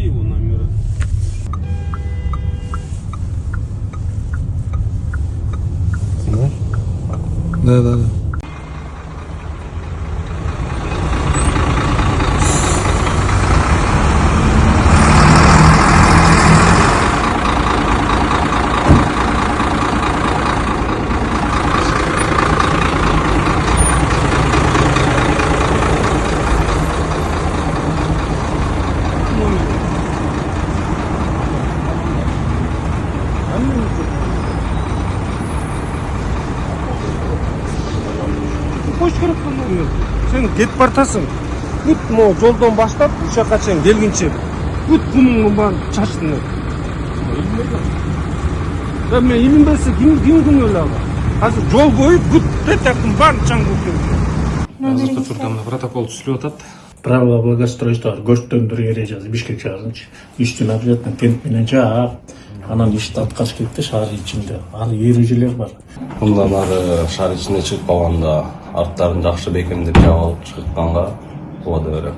красивый номера. Да. Koş керек номер. Sen кетип бартасың. Бүт могу жолдон баштап ушака чейин келгенче бүт кумуңду баарын чачтың. Да мен илинбесе ким күнөөлүү ага. Азыр жол бою бүт детектин баарын чаң көтөрүп. Азыр Туркумда протокол түзүлүп атат. Правила благоустройства көрсөтөндүрүү эрежеси Бишкек шаарынчы үстүн обязательно тент менен жаап, анан ишти аткарыш керек да шаар ичинде. Ал эрежелер бар. Мындан ары шаар ичине чыгып калганда арттарын жакшы бекемдеп жаап алып чыкканга убада берем.